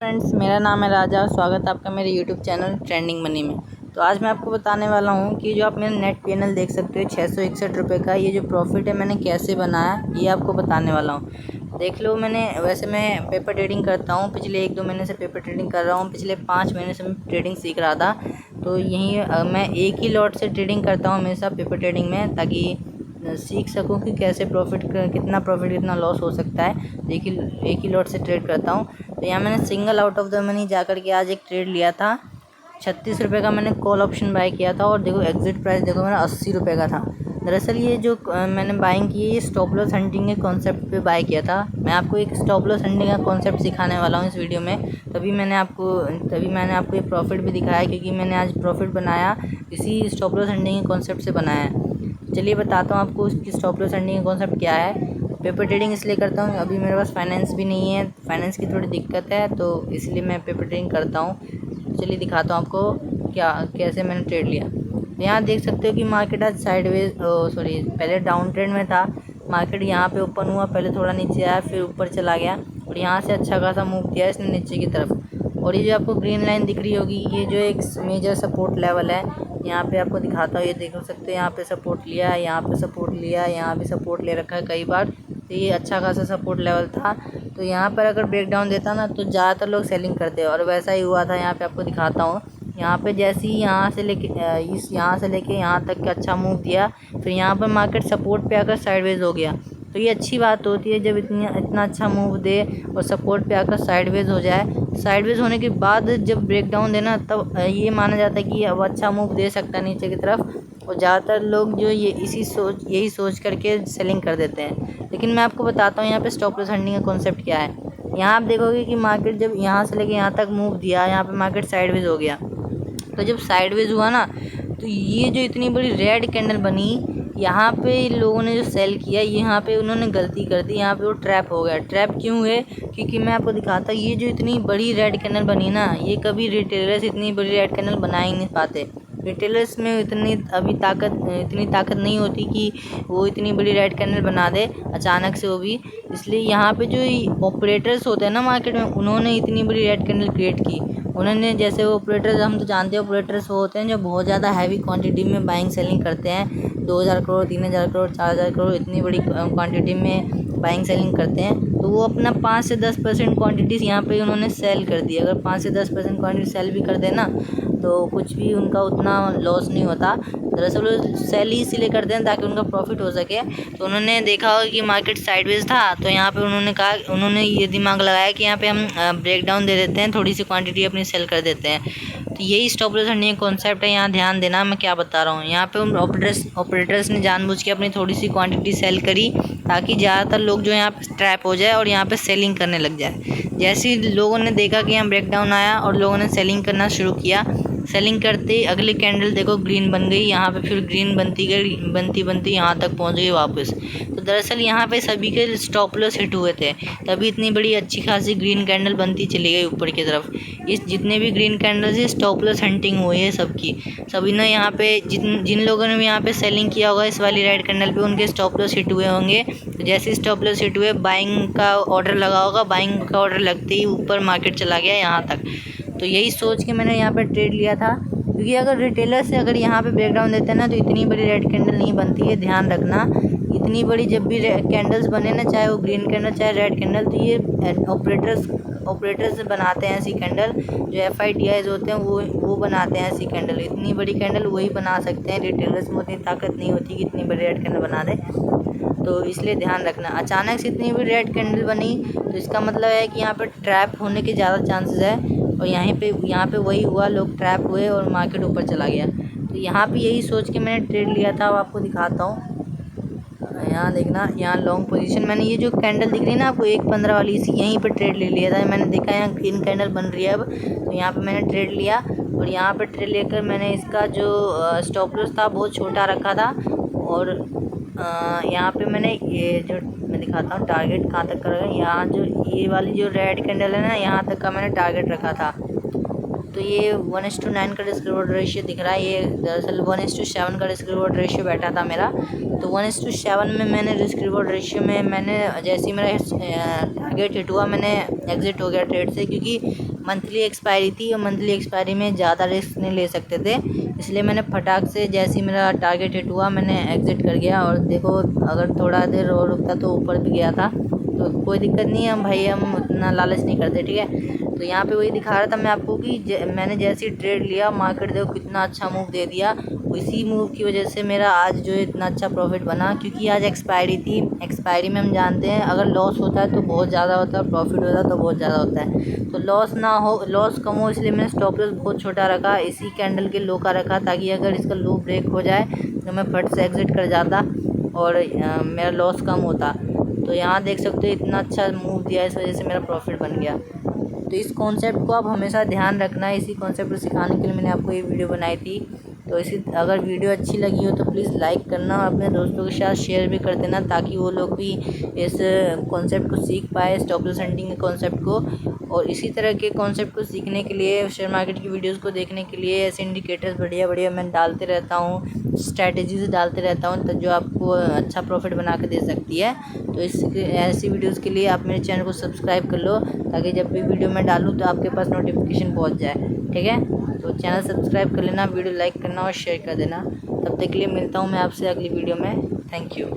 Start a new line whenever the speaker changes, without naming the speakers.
Friends, मेरा नाम है राजा और स्वागत है आपका मेरे यूट्यूब चैनल ट्रेंडिंग मनी में। तो आज मैं आपको बताने वाला हूँ कि जो आप मेरा नेट पीएनएल देख सकते हो 661 रुपये का, ये जो प्रॉफिट है मैंने कैसे बनाया ये आपको बताने वाला हूँ। देख लो, वैसे मैं पेपर ट्रेडिंग करता हूँ, पिछले 1-2 महीने से पेपर ट्रेडिंग कर रहा हूँ। पिछले 5 महीने से मैं ट्रेडिंग सीख रहा था। तो यहीं मैं एक ही लॉट से ट्रेडिंग करता हूँ हमेशा पेपर ट्रेडिंग में, ताकि सीख सकूं कि कैसे कितना प्रॉफिट कितना लॉस हो सकता है। देखिए, एक ही लॉट से ट्रेड करता हूं। तो यहाँ मैंने single out of the money जाकर के आज एक ट्रेड लिया था। 36 रुपये का मैंने कॉल ऑप्शन बाय किया था और देखो एग्जिट प्राइस देखो मेरा 80 रुपये का था। दरअसल ये जो मैंने बाइंग की है ये स्टॉप लॉस हंटिंग के कॉन्सेप्ट पे बाय किया था। मैं आपको एक स्टॉप लॉस हंटिंग का कॉन्सेप्ट सिखाने वाला हूँ इस वीडियो में। तभी मैंने आपको ये प्रॉफिट भी दिखाया, क्योंकि मैंने आज प्रॉफिट बनाया इसी स्टॉप लॉस हंटिंग के कॉन्सेप्ट से बनाया है। चलिए बताता हूँ आपको उसकी स्टॉप लॉस अर्निंग का कॉन्सेप्ट क्या है। पेपर ट्रेडिंग इसलिए करता हूँ, अभी मेरे पास फाइनेंस भी नहीं है, फाइनेंस की थोड़ी दिक्कत है, तो इसलिए मैं पेपर ट्रेडिंग करता हूँ। चलिए दिखाता हूँ आपको कैसे मैंने ट्रेड लिया। तो यहाँ देख सकते हो कि मार्केट आज पहले डाउन ट्रेंड में था। मार्केट यहाँ पे ओपन हुआ, पहले थोड़ा नीचे आया, फिर ऊपर चला गया और यहाँ से अच्छा खासा मूव किया इसने नीचे की तरफ। और ये जो आपको ग्रीन लाइन दिख रही होगी, ये जो एक मेजर सपोर्ट लेवल है, यहाँ पे आपको दिखाता हूँ। ये देख सकते हैं, यहाँ पे सपोर्ट लिया है, यहाँ पे सपोर्ट लिया है, यहाँ भी सपोर्ट ले रखा है कई बार। तो ये अच्छा खासा सपोर्ट लेवल था। तो यहाँ पर अगर ब्रेक डाउन देता ना तो ज़्यादातर लोग सेलिंग करते हैं, और वैसा ही हुआ था। यहाँ पे आपको दिखाता हूँ, यहाँ पे जैसे ही यहाँ से लेके यहाँ तक का अच्छा मूव दिया, फिर यहाँ पर मार्केट सपोर्ट पे आकर साइडवेज हो गया। तो ये अच्छी बात होती है जब इतना अच्छा मूव दे और सपोर्ट पे आकर साइडवेज हो जाए। साइडवेज होने के बाद जब ब्रेक डाउन देना, तब ये माना जाता है कि अब अच्छा मूव दे सकता है नीचे की तरफ। और ज़्यादातर लोग जो ये यही सोच करके सेलिंग कर देते हैं। लेकिन मैं आपको बताता हूँ यहाँ पे स्टॉप लॉस हंटिंग का कॉन्सेप्ट क्या है। यहाँ आप देखोगे कि मार्केट जब यहाँ से लेके यहाँ तक मूव दिया, यहाँ पे मार्केट साइडवेज हो गया। तो जब साइडवेज हुआ ना, तो ये जो इतनी बड़ी रेड कैंडल बनी, यहाँ पे लोगों ने जो सेल किया, यहाँ पे उन्होंने गलती कर दी, यहाँ पे वो ट्रैप हो गया। ट्रैप क्यों है? क्योंकि मैं आपको दिखाता हूँ, ये जो इतनी बड़ी रेड कैंडल बनी ना, ये कभी रिटेलर्स इतनी बड़ी रेड कैंडल बना ही नहीं पाते। रिटेलर्स में इतनी ताकत नहीं होती कि वो इतनी बड़ी रेड कैंडल बना दे अचानक से, वो भी इसलिए यहाँ पे जो ऑपरेटर्स होते हैं ना मार्केट में, उन्होंने इतनी बड़ी रेड कैंडल क्रिएट की। उन्होंने, जैसे ऑपरेटर्स हम तो जानते हैं, ऑपरेटर्स वो होते हैं जो बहुत ज़्यादा हैवी क्वांटिटी में बाइंग सेलिंग करते हैं। 2000 करोड़, 3000 करोड़, 4000 करोड़ इतनी बड़ी क्वांटिटी में बाइंग सेलिंग करते हैं। तो वो अपना 5 से 10% क्वांटिटीज़ यहाँ पे उन्होंने सेल कर दी। अगर 5 से 10% क्वांटिटी सेल भी कर देना तो कुछ भी उनका उतना लॉस नहीं होता। दरअसल वो सेल ही इसीलिए करते हैं ताकि उनका प्रॉफिट हो सके। तो उन्होंने देखा होगा कि मार्केट साइडवेज था, तो यहाँ पे उन्होंने ये दिमाग लगाया कि यहाँ पे हम ब्रेक डाउन दे देते हैं, थोड़ी सी क्वांटिटी अपनी सेल कर देते हैं। तो यही स्टॉप लॉस हंटिंग कॉन्सेप्ट है। यहाँ ध्यान देना मैं क्या बता रहा हूँ। यहाँ पे उन ऑपरेटर्स ने जानबूझ के अपनी थोड़ी सी क्वांटिटी सेल करी, ताकि ज़्यादातर लोग जो यहाँ पे ट्रैप हो जाए और यहाँ पे सेलिंग करने लग जाए। जैसे ही लोगों ने देखा कि यहाँ ब्रेक डाउन आया और लोगों ने सेलिंग करना शुरू किया, सेलिंग करते ही अगली कैंडल देखो ग्रीन बन गई, यहाँ पे फिर ग्रीन बनती यहाँ तक पहुँच गई वापस। तो दरअसल यहाँ पे सभी के स्टॉप लॉस हिट हुए थे, तभी इतनी बड़ी अच्छी खासी ग्रीन कैंडल बनती चली गई ऊपर की तरफ। इस जितने भी ग्रीन कैंडल्स है, स्टॉप लॉस हंटिंग हुई है सबकी। सभी ने यहाँ पे जिन लोगों ने भी यहाँ पे सेलिंग किया होगा इस वाली रेड कैंडल पे, उनके स्टॉप लॉस हिट हुए होंगे। तो जैसे स्टॉप लॉस हिट हुए, बाइंग का ऑर्डर लगा होगा, बाइंग का ऑर्डर लगते ही ऊपर मार्केट चला गया यहाँ तक। तो यही सोच के मैंने यहाँ पे ट्रेड लिया था, क्योंकि अगर रिटेलर से अगर यहाँ पे ब्रेकडाउन देते हैं ना, तो इतनी बड़ी रेड कैंडल नहीं बनती है। ध्यान रखना, इतनी बड़ी जब भी कैंडल्स बने ना, चाहे वो ग्रीन कैंडल चाहे रेड कैंडल, तो ये ऑपरेटर्स बनाते हैं ऐसी कैंडल। जो FIDIs होते हैं वो बनाते हैं ऐसी कैंडल। इतनी बड़ी कैंडल वही बना सकते हैं, रिटेलर्स में उतनी ताकत नहीं होती कि इतनी बड़ी रेड कैंडल बना दे। तो इसलिए ध्यान रखना, अचानक से इतनी बड़ी रेड कैंडल बनी तो इसका मतलब है कि यहाँ पर ट्रैप होने के ज़्यादा चांसेस है। और यहाँ पे वही हुआ, लोग ट्रैप हुए और मार्केट ऊपर चला गया। तो यहाँ पे यही सोच के मैंने ट्रेड लिया था। अब आपको दिखाता हूँ, यहाँ देखना, यहाँ लॉन्ग पोजीशन मैंने ये जो कैंडल दिख रही है ना आपको 1.15 वाली, इसी यहीं पे ट्रेड ले लिया था। मैंने देखा यहाँ ग्रीन कैंडल बन रही है अब, तो यहाँ पे मैंने ट्रेड लिया। और यहाँ पे ट्रेड लेकर मैंने इसका जो स्टॉप लॉस था बहुत छोटा रखा था। और यहाँ पे मैंने ये जो मैं दिखाता हूँ टारगेट कहाँ तक का रखा। यहाँ जो ये वाली जो रेड कैंडल है ना, यहाँ तक का मैंने टारगेट रखा था। तो ये 1:9 का रिस्क रिवॉर्ड रेशियो दिख रहा है। ये दरअसल 1:7 का रिस्क रिवॉर्ड रेशियो बैठा था मेरा। तो 1:7 में मैंने रिस्क रिवॉर्ड रेशियो में मैंने जैसे ही मेरा टारगेट हिट हुआ मैंने एग्ज़िट हो गया ट्रेड से, क्योंकि मंथली एक्सपायरी थी और मंथली एक्सपायरी में ज़्यादा रिस्क नहीं ले सकते थे। इसलिए मैंने फटाक से जैसे ही मेरा टारगेट हिट हुआ मैंने एग्ज़िट कर गया। और देखो अगर थोड़ा देर और रुकता तो ऊपर भी गया था, तो कोई दिक्कत नहीं है भाई, हम उतना लालच नहीं करते, ठीक है। तो यहाँ पे वही दिखा रहा था मैं आपको कि मैंने जैसे ही ट्रेड लिया मार्केट देखो कितना अच्छा मूव दे दिया। इसी मूव की वजह से मेरा आज जो इतना अच्छा प्रॉफिट बना, क्योंकि आज एक्सपायरी थी। एक्सपायरी में हम जानते हैं अगर लॉस होता है तो बहुत ज़्यादा होता है, प्रॉफिट होता है तो बहुत ज़्यादा होता है। तो लॉस ना हो, लॉस कम हो, इसलिए मैंने स्टॉप लॉस बहुत छोटा रखा, इसी कैंडल के लो का रखा, ताकि अगर इसका लो ब्रेक हो जाए तो मैं फट से एग्ज़िट कर जाता और मेरा लॉस कम होता। तो यहाँ देख सकते हो इतना अच्छा मूव दिया, इस वजह से मेरा प्रॉफिट बन गया। तो इस कॉन्सेप्ट को आप हमेशा ध्यान रखना है। इसी कॉन्सेप्ट को सिखाने के लिए मैंने आपको ये वीडियो बनाई थी। तो इसी अगर वीडियो अच्छी लगी हो तो प्लीज़ लाइक करना और अपने दोस्तों के साथ शेयर भी कर देना, ताकि वो लोग भी इस कॉन्सेप्ट को सीख पाए, स्टॉप लॉस हंटिंग के कॉन्सेप्ट को। और इसी तरह के कॉन्सेप्ट को सीखने के लिए, शेयर मार्केट की वीडियोज़ को देखने के लिए ऐसे इंडिकेटर्स बढ़िया बढ़िया मैं डालते रहता हूँ, स्ट्रैटेजीज डालते रहता हूँ, तो जो आपको अच्छा प्रॉफिट बना के दे सकती है। तो इस ऐसी वीडियोज़ के लिए आप मेरे चैनल को सब्सक्राइब कर लो, ताकि जब भी वीडियो मैं डालूँ तो आपके पास नोटिफिकेशन पहुंच जाए, ठीक है। तो चैनल सब्सक्राइब कर लेना, वीडियो लाइक करना और शेयर कर देना। तब तक के लिए मिलता हूँ मैं आपसे अगली वीडियो में। Thank you.